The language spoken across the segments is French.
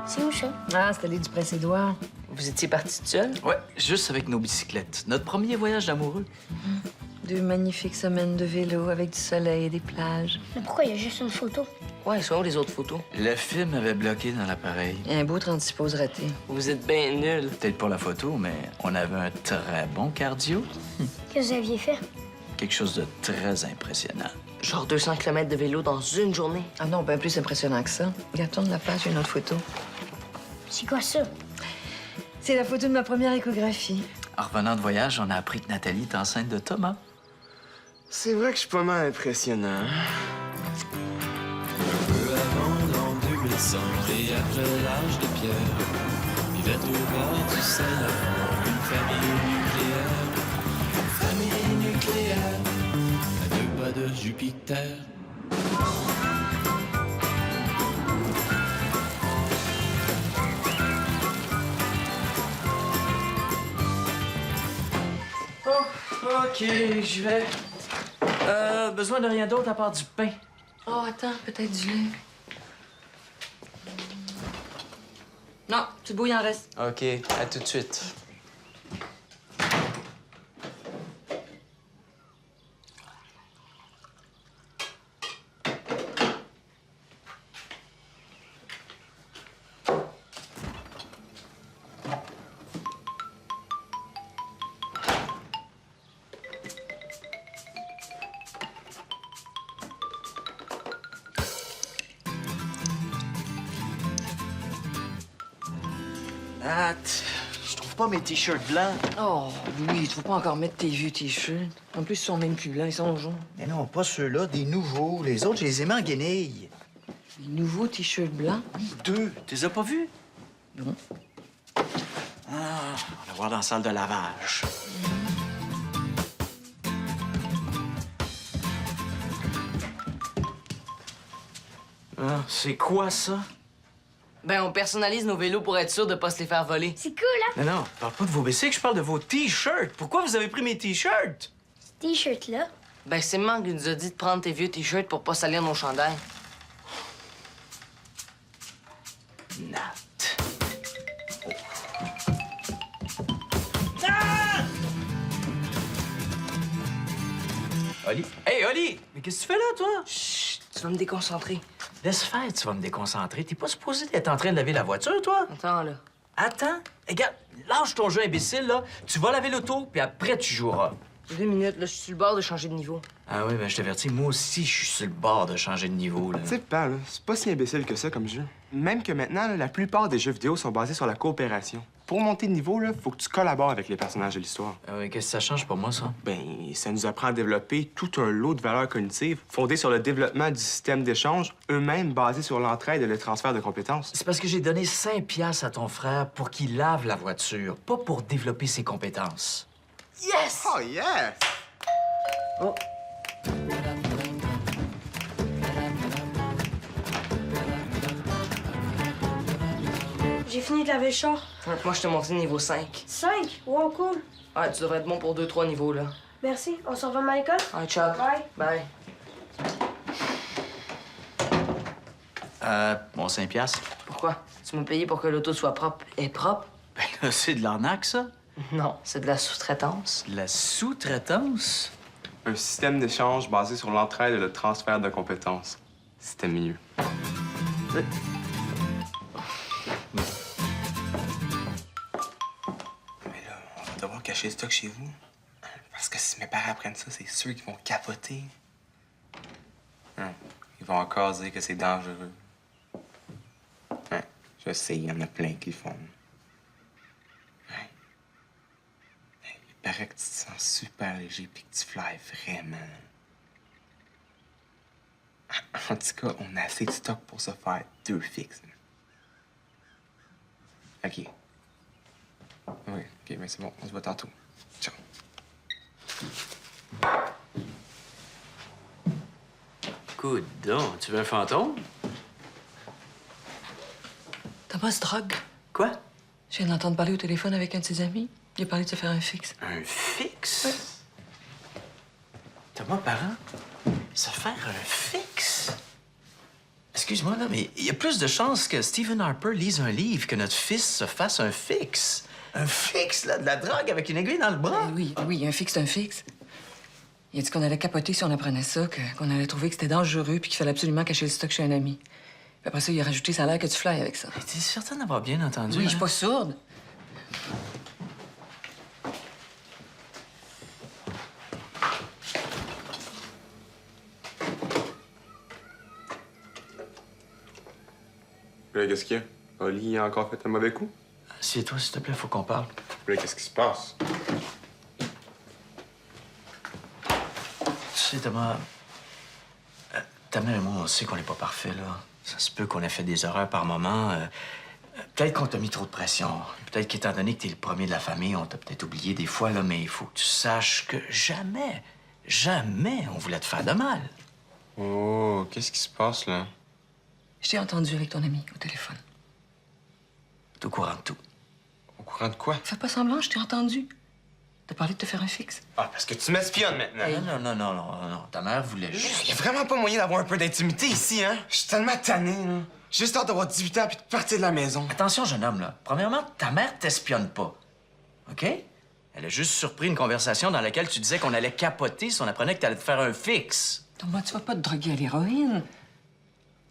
C'est où, ça? Ah, c'était l'île du Prince-Édouard. Vous étiez partis tout seul? Ouais, juste avec nos bicyclettes. Notre premier voyage d'amoureux. Deux magnifiques semaines de vélo avec du soleil et des plages. Mais pourquoi il y a juste une photo? Ouais, sont où les autres photos? Le film avait bloqué dans l'appareil. Et un beau 36 poses raté. Vous êtes bien nuls. Peut-être pour la photo, mais on avait un très bon cardio. Qu'est-ce que vous aviez fait? Quelque chose de très impressionnant. Genre 200 km de vélo dans une journée. Ah non, bien plus impressionnant que ça. Regarde, tourne la page, il y a une autre photo. C'est quoi ça? C'est la photo de ma première échographie. En revenant de voyage, on a appris que Nathalie est enceinte de Thomas. C'est vrai que je suis pas mal impressionnant. Peu avant l'an 2100 et après l'âge de pierre, vivait au bord du Saint-Laurent une famille nucléaire. Une famille nucléaire, à 2 pas de Jupiter. Oh, OK, j'y vais. Besoin de rien d'autre à part du pain. Oh, attends, peut-être du lait. Non, tu bouilles, il en reste. OK, à tout de suite. Nat, je trouve pas mes t-shirts blancs. Oh, oui, tu vas pas encore mettre tes vieux t-shirts. En plus, ils sont même plus blancs, ils sont jaunes. Mais non, pas ceux-là, des nouveaux. Les autres, je les ai mis en guenille. Les nouveaux t-shirts blancs. 2. Tu les as pas vus? Non. Ah, on va voir dans la salle de lavage. Ah, c'est quoi ça? Ben, on personnalise nos vélos pour être sûr de pas se les faire voler. C'est cool, hein? Non, je parle pas de vos bicycles, je parle de vos t-shirts. Pourquoi vous avez pris mes t-shirts? Ce T-shirt-là. Ben, c'est Mang qui nous a dit de prendre tes vieux t-shirts pour pas salir nos chandails. Nat. Oli. Hey, Oli! Mais qu'est-ce que tu fais là, toi? Chut, tu vas me déconcentrer. Laisse faire, tu vas me déconcentrer. T'es pas supposé être en train de laver la voiture, toi? Attends, là. Attends. Regarde, lâche ton jeu imbécile, là. Tu vas laver l'auto, puis après, tu joueras. 2 minutes, là, je suis sur le bord de changer de niveau. Ah oui, ben je t'avertis, moi aussi, je suis sur le bord de changer de niveau, là. Tu sais, pas, là, c'est pas si imbécile que ça comme jeu. Même que maintenant, là, la plupart des jeux vidéo sont basés sur la coopération. Pour monter de niveau, là, faut que tu collabores avec les personnages de l'histoire. Ah oui, qu'est-ce que ça change pour moi, ça? Ben, ça nous apprend à développer tout un lot de valeurs cognitives fondées sur le développement du système d'échange, eux-mêmes basés sur l'entraide et le transfert de compétences. C'est parce que j'ai donné 5 piastres à ton frère pour qu'il lave la voiture, pas pour développer ses compétences. Yes! Oh, yes! Oh. J'ai fini de laver le char. Ouais, moi, je t'ai montré niveau 5. 5? Wow, cool. Ouais, tu devrais être bon pour 2-3 niveaux, là. Merci. On s'en va à l'école? Ouais, ciao. Bye. Bye. Bon, 5 piastres. Pourquoi? Tu m'as payé pour que l'auto soit propre et propre? Ben là, c'est de l'arnaque, ça. Non, c'est de la sous-traitance. De la sous-traitance? Un système d'échange basé sur l'entraide et le transfert de compétences. C'était mieux. Mais là, on va devoir cacher le stock chez vous. Parce que si mes parents apprennent ça, c'est sûr qu'ils vont capoter. Ils vont encore dire que c'est dangereux. Je sais, il y en a plein qui le font. Il paraît que tu te sens super léger puis que tu fly vraiment. En tout cas, on a assez de stock pour se faire 2 fixes. OK. Oui, OK, mais c'est bon. On se voit tantôt. Ciao. Coudon, tu veux un fantôme? Thomas se drogue. Quoi? Je viens d'entendre parler au téléphone avec un de ses amis. Il a parlé de se faire un fixe. Un fixe? Ouais. Thomas Parent? Se faire un fixe? Est-ce Excuse-moi, là, mais il y a plus de chances que Stephen Harper lise un livre que notre fils se fasse un fixe. Un fixe, là, de la drogue avec une aiguille dans le bras. Oui, oui, un fixe, c'est un fixe. Il a dit qu'on allait capoter si on apprenait ça, qu'on allait trouver que c'était dangereux puis qu'il fallait absolument cacher le stock chez un ami. Puis après ça, il a rajouté ça a l'air que tu flyes avec ça. T'es certaine d'avoir bien entendu? Oui, je hein? suis pas sourde. Là, qu'est-ce qu'il y a? Oli a encore fait un mauvais coup? Assieds-toi, s'il te plaît, faut qu'on parle. Là, qu'est-ce qui se passe? Tu sais, Thomas, ta mère et moi, on sait qu'on n'est pas parfait, là. Ça se peut qu'on ait fait des erreurs par moment. Peut-être qu'on t'a mis trop de pression. Peut-être qu'étant donné que t'es le premier de la famille, on t'a peut-être oublié des fois, là, mais il faut que tu saches que jamais, jamais on voulait te faire de mal. Oh, qu'est-ce qui se passe, là? Je t'ai entendu avec ton ami au téléphone. T'es au courant de tout. Au courant de quoi? Fais pas semblant, je t'ai entendu. T'as parlé de te faire un fixe. Ah, parce que tu m'espionnes maintenant. Non. Ta mère voulait juste... Il y a vraiment pas moyen d'avoir un peu d'intimité ici, hein? Je suis tellement tanné, là. J'ai juste hâte d'avoir 18 ans puis de partir de la maison. Attention, jeune homme, là. Premièrement, ta mère t'espionne pas. OK? Elle a juste surpris une conversation dans laquelle tu disais qu'on allait capoter si on apprenait que t'allais te faire un fixe. Thomas, tu vas pas te droguer à l'héroïne.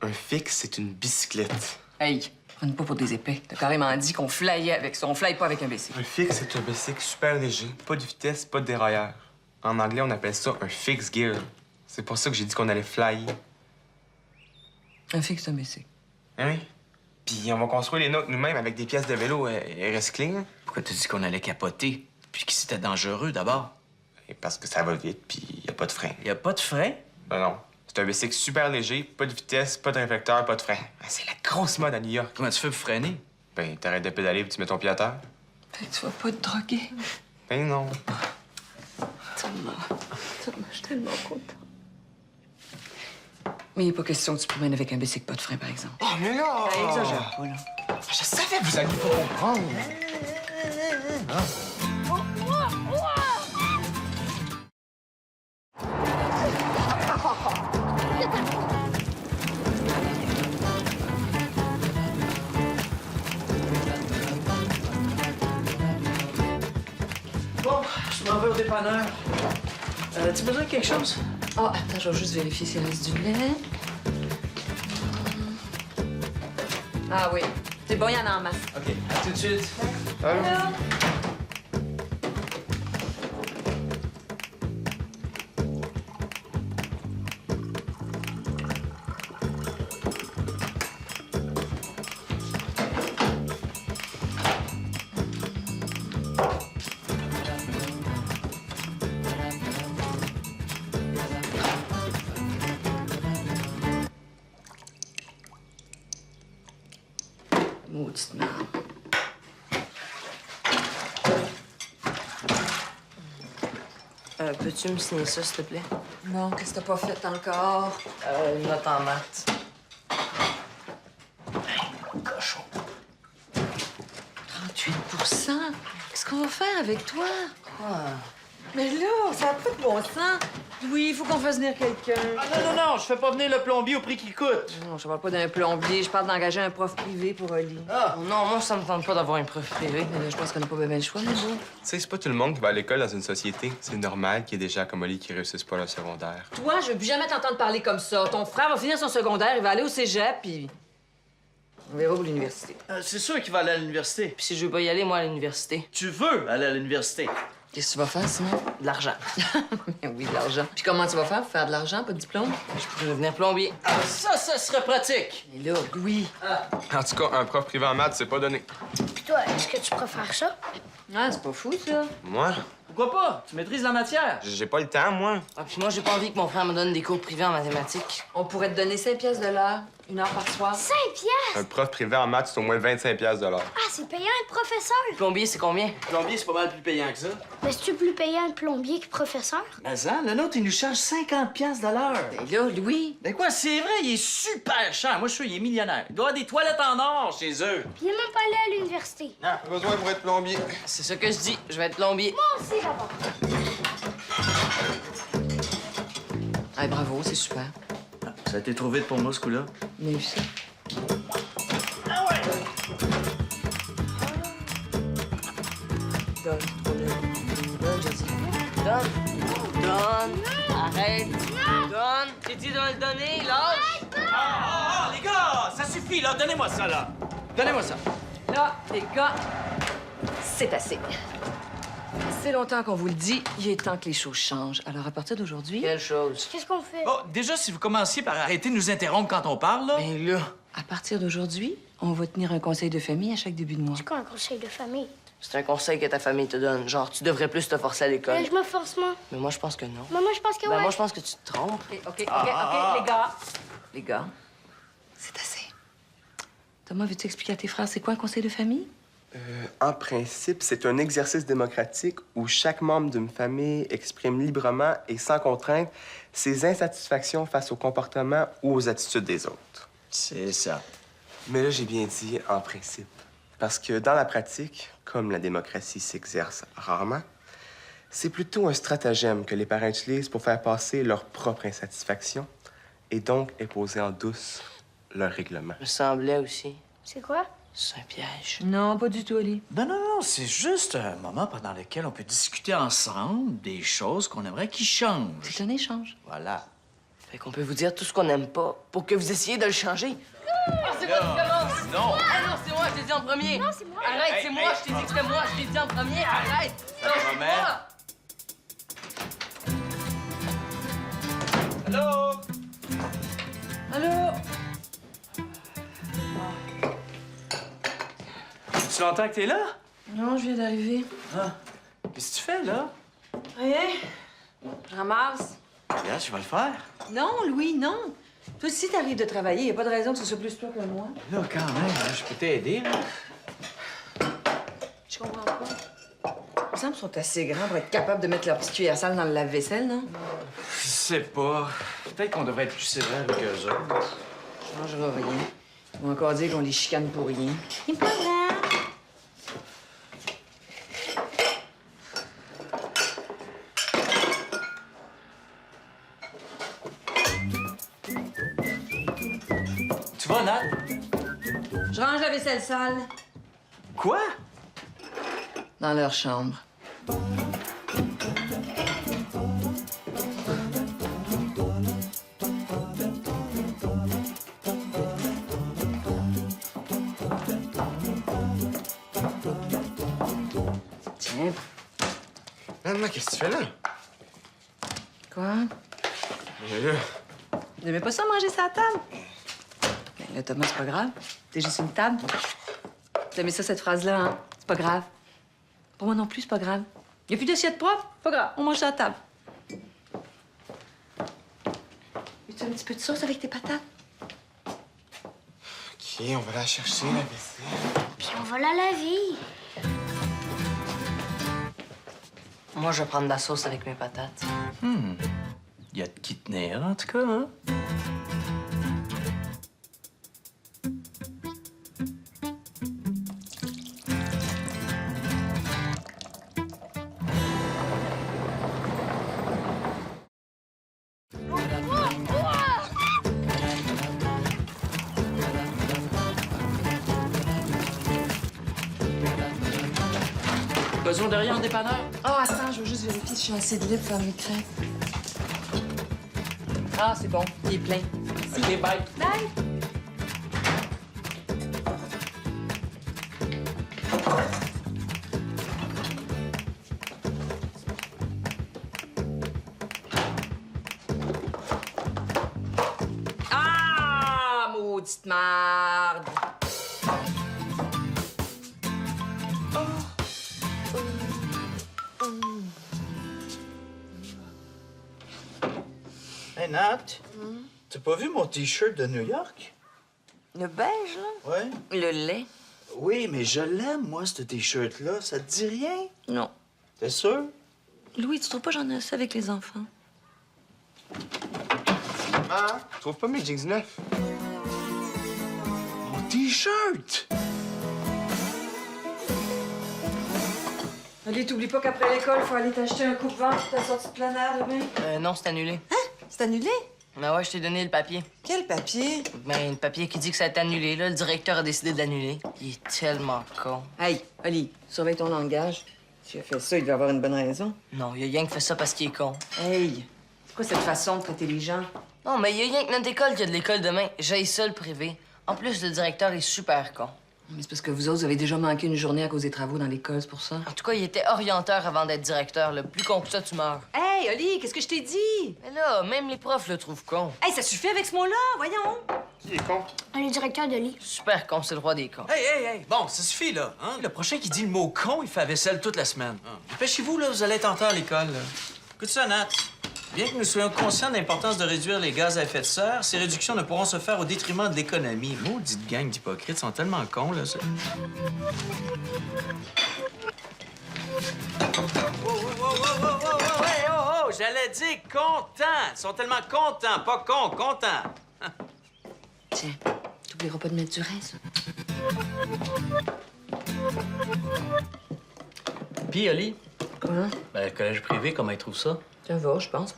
Un fixe, c'est une bicyclette. Hey, prends pas pour des épais. T'as carrément dit qu'on flyait avec ça. On fly pas avec un bicycle. Un fixe, c'est un bicycle super léger. Pas de vitesse, pas de dérailleur. En anglais, on appelle ça un fixed gear. C'est pour ça que j'ai dit qu'on allait flyer. Un fixe, c'est un bicycle. Hein, oui? Puis on va construire les nôtres nous-mêmes avec des pièces de vélo recyclées. Hein? Pourquoi t'as dit qu'on allait capoter? Puis que c'était dangereux, d'abord? Et parce que ça va vite, puis y a pas de frein. Y a pas de frein? Ben non. C'est un bicycle super léger, pas de vitesse, pas de réflecteur, pas de frein. Ah, c'est la grosse mode à New York. Comment tu fais pour freiner? Ben, t'arrêtes de pédaler puis tu mets ton pied à terre. Fait que tu vas pas te droguer. Ben non. Thomas, je suis tellement contente. Mais il n'est pas question que tu te promènes avec un bicycle pas de frein, par exemple. Oh, mais là! Exagère pas, là. Je savais que vous alliez pas comprendre. Bon, je m'en vais au dépanneur. Tu besoin de quelque chose? Ah, attends, je vais juste vérifier s'il reste du lait. Ah oui. C'est bon, il y en a en masse. OK, à tout de suite. Allô? Maudite merde. Peux-tu me signer ça, s'il te plaît? Bon, qu'est-ce que t'as pas fait encore? Une note en maths. Cochon. 38 Qu'est-ce qu'on va faire avec toi? Quoi? Mais là, ça n'a pas de bon sens. Oui, il faut qu'on fasse venir quelqu'un. Ah non, je fais pas venir le plombier au prix qu'il coûte. Non, je parle pas d'un plombier, je parle d'engager un prof privé pour Oli. Non, moi, ça me tente pas d'avoir une prof privée. Mais là, je pense qu'on n'a pas bien le choix, mais bon. Tu sais, c'est pas tout le monde qui va à l'école dans une société. C'est normal qu'il y ait des gens comme Oli qui réussissent pas leur secondaire. Toi, je veux plus jamais t'entendre parler comme ça. Ton frère va finir son secondaire, il va aller au cégep, puis on verra pour l'université. C'est sûr qu'il va aller à l'université. Puis si je veux pas y aller, moi, à l'université, Tu veux aller à l'université. Qu'est-ce que tu vas faire, sinon? de l'argent. Mais oui, de l'argent. Puis comment tu vas faire pour faire de l'argent, pas de diplôme? Je pourrais devenir plombier. Ça serait pratique. Et là, Louis. En tout cas, un prof privé en maths, c'est pas donné. Puis toi, est-ce que tu préfères ça? Ah, c'est pas fou, ça. Moi? Pourquoi pas? Tu maîtrises la matière. J'ai pas le temps, moi. Ah, puis moi, j'ai pas envie que mon frère me donne des cours privés en mathématiques. On pourrait te donner 5 pièces de l'heure, 1 heure par soir. 5 piastres! Un prof privé en maths, c'est au moins 25 piastres de l'heure. Ah, c'est payant être professeur! Plombier, c'est combien? Plombier, c'est pas mal plus payant que ça. Mais c'est-tu plus payant être plombier que professeur? Mais ça, le nôtre, il nous charge 50$ de l'heure. Et là, Louis. Ben quoi, c'est vrai, il est super cher. Moi, je suis sûr, il est millionnaire. Il doit avoir des toilettes en or chez eux. Puis il est même pas allé à l'université. Pas besoin pour être plombier. C'est ça que je dis. Je vais être plombier. Moi aussi, papa. Ah, bravo, c'est super. Ça a été trop vite pour moi, ce coup-là. On a eu ça. Donne, je dis. Donne. Arrête. Donne. J'ai dit de me le donner, lâche. Ah, les gars, ça suffit, là. Donnez-moi ça, là. Donnez-moi ça. Là, les gars, c'est assez. C'est longtemps qu'on vous le dit, il est temps que les choses changent. Alors, à partir d'aujourd'hui... Quelle chose? Qu'est-ce qu'on fait? Oh, déjà, si vous commenciez par arrêter de nous interrompre quand on parle, là. Ben là. À partir d'aujourd'hui, on va tenir un conseil de famille à chaque début de mois. C'est quoi un conseil de famille? C'est un conseil que ta famille te donne. Genre, tu devrais plus te forcer à l'école. Je me force, moi. Mais moi, je pense que non. Mais moi, je pense que Ben, ouais. moi, je pense que tu te trompes. OK, les gars. Les gars, c'est assez. Thomas, veux-tu expliquer à tes frères c'est quoi un conseil de famille? En principe, c'est un exercice démocratique où chaque membre d'une famille exprime librement et sans contrainte ses insatisfactions face au comportement ou aux attitudes des autres. C'est ça. Mais là, j'ai bien dit en principe. Parce que dans la pratique, comme la démocratie s'exerce rarement, c'est plutôt un stratagème que les parents utilisent pour faire passer leur propre insatisfaction et donc imposer en douce leur règlement. Me semblait aussi. C'est quoi? C'est un piège. Non, pas du tout, Ali. Non, c'est juste un moment pendant lequel on peut discuter ensemble des choses qu'on aimerait qu'ils changent. C'est un échange. Voilà. Fait qu'on peut vous dire tout ce qu'on n'aime pas pour que vous essayiez de le changer. Ah, c'est moi qui commence! Non! Ah non, c'est moi, je t'ai dit en premier! Non, c'est moi. Arrête, Hey, c'est moi, hey, je t'ai dit que c'était moi, je t'ai dit en premier, arrête! Ça Non, te c'est promet? moi! Allô? Allô? Tu longtemps que t'es là? Non, je viens d'arriver. Qu'est-ce que tu fais, là? Rien. Je ramasse. Regarde, je vais le faire. Non, Louis, non. Toi, si t'arrives de travailler, y a pas de raison que ce soit plus toi que moi. Là, quand même, je peux t'aider, là. Je comprends pas. Il me semble qu'ils sont assez grands pour être capables de mettre leur petite cuillère sale dans le lave-vaisselle, non? Je sais pas. Peut-être qu'on devrait être plus sévère avec eux autres. Ça changera rien. Ils vont encore dire qu'on les chicane pour rien. C'est pas grave. Tu vas, Nat? Je range la vaisselle sale Quoi? dans leur chambre. Tiens. Maman, qu'est-ce que tu fais là? Quoi? Mais là, Vous n'aimez pas ça manger ça à table? Ben là, Thomas, c'est pas grave. T'es juste une table. Vous aimez ça, cette phrase-là, hein? C'est pas grave. Pour moi non plus, c'est pas grave. Y a plus d'assiette propre? Pas grave, on mange ça à table. Veux-tu un petit peu de sauce avec tes patates? OK, on va la chercher, la vaisselle. Puis on va la laver. Moi, je vais prendre de la sauce avec mes patates. Il y a de qui tenir, en tout cas, hein? Besoin de rien en dépanneur? Oh, attends, je veux juste vérifier si je suis assez de libre pour faire mes crêpes. Ah, c'est bon, il est plein. OK, bye. Bye! Ah, maudite marde! Hey, Nat, t'as pas vu mon T-shirt de New York? Le beige, là? Ouais. Le lait? Oui, mais je l'aime, moi, ce T-shirt-là. Ça te dit rien? Non. T'es sûr? Louis, tu trouves pas que j'en ai assez avec les enfants? Maman, tu trouves pas mes jeans neufs? Mon T-shirt! Allez, t'oublies pas qu'après l'école, faut aller t'acheter un coupe-vent pour ta sortie de plein air demain. Non, c'est annulé. C'est annulé? Ben ouais, je t'ai donné le papier. Quel papier? Ben, le papier qui dit que ça a été annulé, là. Le directeur a décidé de l'annuler. Il est tellement con. Hey, Oli, surveille ton langage. S'il a fait ça, il doit avoir une bonne raison. Non, il y a rien qui fait ça parce qu'il est con. Hey, c'est quoi cette façon de traiter les gens? Non, mais il y a rien que notre école qui a de l'école demain. J'ai ça, le privé. En plus, le directeur est super con. Mais c'est parce que vous autres, vous avez déjà manqué une journée à cause des travaux dans l'école, c'est pour ça. En tout cas, il était orienteur avant d'être directeur. Le plus con que ça, tu meurs. Hey, Oli, qu'est-ce que je t'ai dit? Mais là, même les profs le trouvent con. Hey, ça suffit avec ce mot-là, voyons. Qui est con? Le directeur de lit. Super con, c'est le roi des cons. Hey! Bon, ça suffit, là. Hein? Le prochain qui dit le mot con, il fait la vaisselle toute la semaine. Hein? Dépêchez-vous, là, vous allez être en retard à l'école. là. Écoute ça, Nat. Bien que nous soyons conscients de l'importance de réduire les gaz à effet de serre, ces réductions ne pourront se faire au détriment de l'économie. Maudite gang d'hypocrites, sont tellement cons, là. Ça. Hey, oh! J'allais dire contents. Ils sont tellement contents, pas cons, contents. Tiens, t'oublieras pas de mettre du reste. Puis, Oli, Quoi? ben, le collège privé, comment ils trouvent ça? Ça va, je pense.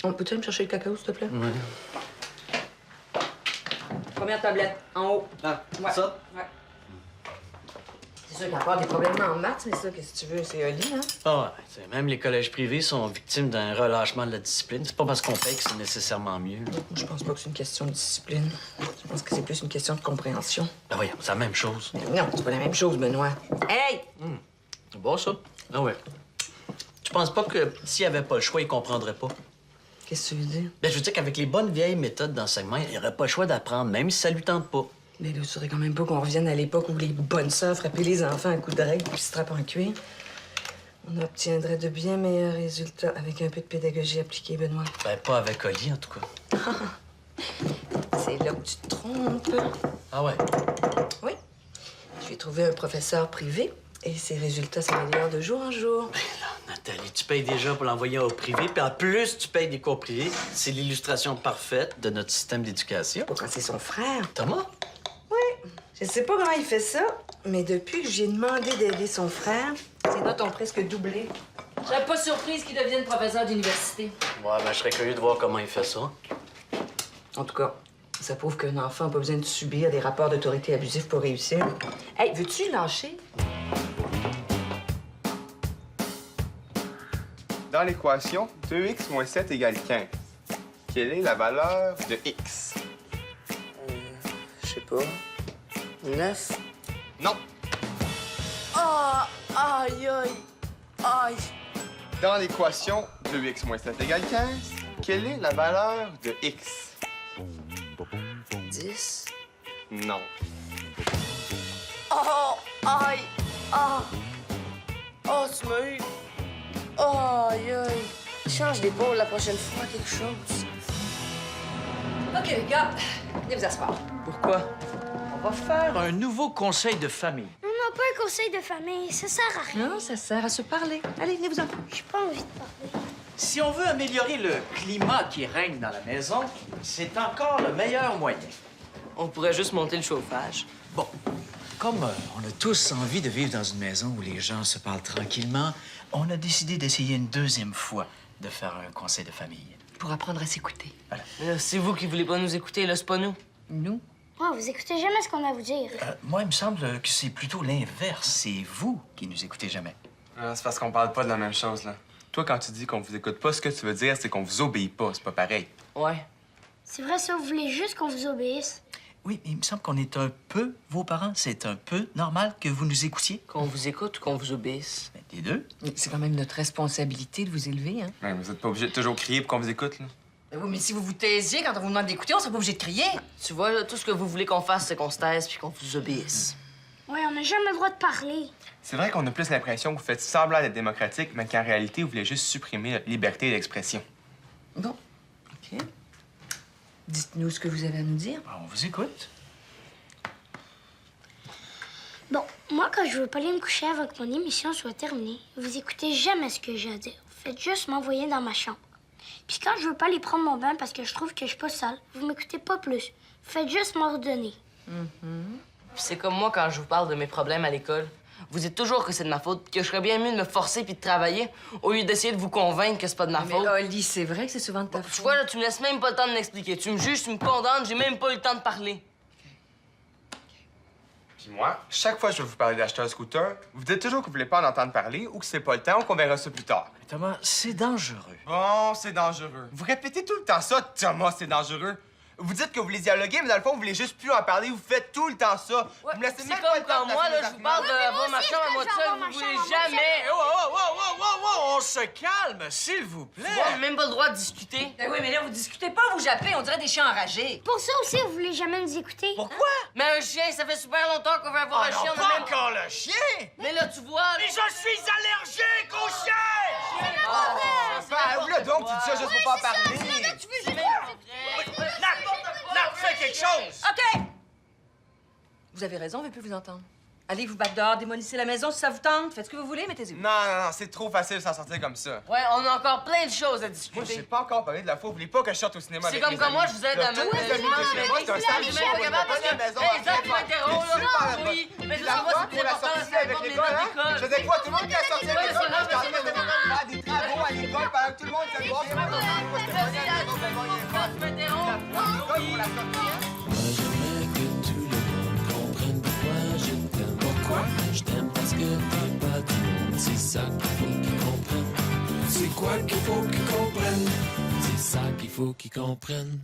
On peut-tu me chercher le cacao, s'il te plaît? Ouais. Première tablette, en haut. Ah, Ouais. ça? Ouais. C'est sûr qu'il y a encore des problèmes en maths, mais ça, qu'est-ce que tu veux? C'est Oli, hein? Ah, ouais. T'sais, même les collèges privés sont victimes d'un relâchement de la discipline. C'est pas parce qu'on paye que c'est nécessairement mieux. Je pense pas que c'est une question de discipline. Je pense que c'est plus une question de compréhension. Ben voyons, c'est la même chose. Mais non, c'est pas la même chose, Benoît. Hey! C'est bon, ça? Ah ouais. Tu penses pas que s'il avait pas le choix, il comprendrait pas? Qu'est-ce que tu veux dire? Ben, je veux dire qu'avec les bonnes vieilles méthodes d'enseignement, il aurait pas le choix d'apprendre, même si ça lui tente pas. Mais là, tu saurais quand même pas qu'on revienne à l'époque où les bonnes sœurs frappaient les enfants à coups de règle puis strapent en cuir. On obtiendrait de bien meilleurs résultats avec un peu de pédagogie appliquée, Benoît. Ben, pas avec Oli, en tout cas. C'est là où tu te trompes. Ah ouais? Oui. Je vais trouver un professeur privé et ses résultats s'améliorent de jour en jour. Ben là, Nathalie, tu payes déjà pour l'envoyer au privé, puis en plus, tu payes des cours privés. C'est l'illustration parfaite de notre système d'éducation. Pourquoi c'est son frère? Thomas? Je sais pas comment il fait ça, mais depuis que j'ai demandé d'aider son frère, ses notes ont presque doublé. Je serais pas surprise qu'il devienne professeur d'université. Ouais, ben, je serais curieux de voir comment il fait ça. En tout cas, ça prouve qu'un enfant n'a pas besoin de subir des rapports d'autorité abusifs pour réussir. Hey, veux-tu lâcher? Dans l'équation, 2x moins 7 égale 15. Quelle est la valeur de x? Je sais pas. 9? Non. Ah! Aïe, aïe! Aïe! Dans l'équation, 2x moins 7 égale 15. Quelle est la valeur de x? 10? Non. Oh! Aïe! Ah! Oh, tu m'as eu! Oh, aïe, aïe! Change d'épaule la prochaine fois, quelque chose. OK, les gars, venez vous asseoir. Pourquoi? On va faire un nouveau conseil de famille. Non, pas un conseil de famille. Ça sert à rien. Non, ça sert à se parler. Allez, venez-vous-en. J'ai pas envie de parler. Si on veut améliorer le climat qui règne dans la maison, c'est encore le meilleur moyen. On pourrait juste monter le chauffage. Bon, comme on a tous envie de vivre dans une maison où les gens se parlent tranquillement, on a décidé d'essayer une deuxième fois de faire un conseil de famille. Pour apprendre à s'écouter. Là, c'est vous qui voulez pas nous écouter, là, c'est pas nous. Nous? Oh, vous écoutez jamais ce qu'on a à vous dire. Moi, il me semble que c'est plutôt l'inverse. C'est vous qui nous écoutez jamais. C'est parce qu'on parle pas de la même chose, là. Toi, quand tu dis qu'on vous écoute pas, ce que tu veux dire, c'est qu'on vous obéit pas. C'est pas pareil. Ouais. C'est vrai, ça, vous voulez juste qu'on vous obéisse. Oui, mais il me semble qu'on est un peu vos parents. C'est un peu normal que vous nous écoutiez. Qu'on vous écoute ou qu'on vous obéisse? Ben, les deux. C'est quand même notre responsabilité de vous élever, hein? Ouais, vous êtes pas obligé de toujours crier pour qu'on vous écoute, là. Oui, mais si vous vous taisiez quand on vous demande d'écouter, on serait pas obligé de crier. Tu vois, là, tout ce que vous voulez qu'on fasse, c'est qu'on se taise puis qu'on vous obéisse. Ouais, on n'a jamais le droit de parler. C'est vrai qu'on a plus l'impression que vous faites semblant d'être démocratique, mais qu'en réalité, vous voulez juste supprimer la liberté d'expression. Bon, OK. Dites-nous ce que vous avez à nous dire. On vous écoute. Bon, moi, quand je veux pas aller me coucher avant que mon émission soit terminée, vous écoutez jamais ce que j'ai à dire. Vous faites juste m'envoyer dans ma chambre. Puis quand je veux pas aller prendre mon bain parce que je trouve que je suis pas sale, vous m'écoutez pas plus. Vous faites juste m'ordonner. C'est comme moi quand je vous parle de mes problèmes à l'école. Vous dites toujours que c'est de ma faute, que je serais bien mieux de me forcer puis de travailler au lieu d'essayer de vous convaincre que c'est pas de ma Mais faute. Oli, c'est vrai que c'est souvent de ta faute. Tu vois, là, tu me laisses même pas le temps de m'expliquer. Tu me juges, tu me condamnes, j'ai même pas eu le temps de parler. Puis moi, chaque fois que je vais vous parler d'acheter un scooter, vous dites toujours que vous voulez pas en entendre parler ou que c'est pas le temps ou qu'on verra ça plus tard. Mais Thomas, c'est dangereux. Bon, c'est dangereux. Vous répétez tout le temps ça, Thomas, c'est dangereux. Vous dites que vous voulez dialoguer, mais dans le fond, vous voulez juste plus en parler. Vous faites tout le temps ça. Ouais, vous me laissez c'est même pas comme le temps quand de moi, placer là, vos je vous parle arguments. de avoir ma chambre à moi seule, vous voulez jamais. On se calme, s'il vous plaît. On n'a même pas le droit de discuter. Ben oui, mais là, vous discutez pas, vous jappez, on dirait des chiens enragés. Pour ça aussi, vous voulez jamais nous écouter. Pourquoi? Mais un chien, ça fait super longtemps qu'on veut avoir un chien. on a pas même- encore le chien! Mais là, tu vois... là- Mais je suis allergique au chien! Ben, là, donc, tu dis ça juste pour pas en parler. Nat, fais quelque chose! OK! Vous avez raison, on veut plus vous entendre. Allez vous battre dehors, démolissez la maison si ça vous tente. Faites ce que vous voulez, mettez-y. Non, non, non, c'est trop facile de s'en sortir comme ça. Ouais, on a encore plein de choses à Moi, discuter. j'ai pas encore parlé de la fois. Vous voulez pas que je sorte au cinéma C'est avec comme mes quand amis. moi, je vous aide Là, à tous mettre... mes amis de cinéma, c'est un mais samedi je soir, suis pas capable parce on va pas à la que... maison, Hey, on ça, va tu pas. m'interromps, Mais c'est pas là. la Oui, mais Puis c'est la moi, fois, c'est pour la important, sortie c'est avec pas mes l'école, notes hein? d'école. Je faisais quoi? Tout le monde qui a sorti avec Ouais, l'école, c'est vrai, j'étais en train de mais c'est faire des travaux à l'école pendant que tout le monde faisait voir. Moi, j'étais pas à la maison, ben, bon, il est pas. Tu m'interromps. L'école pour la sortie, hein? Moi j'aimerais que tout le monde comprenne pourquoi je t'aime. Pourquoi? Je t'aime parce que t'es pas du monde. C'est ça qu'il faut qu'ils comprennent. C'est quoi qu'il faut qu'ils comprennent? C'est ça qu'il faut qu'ils comprennent.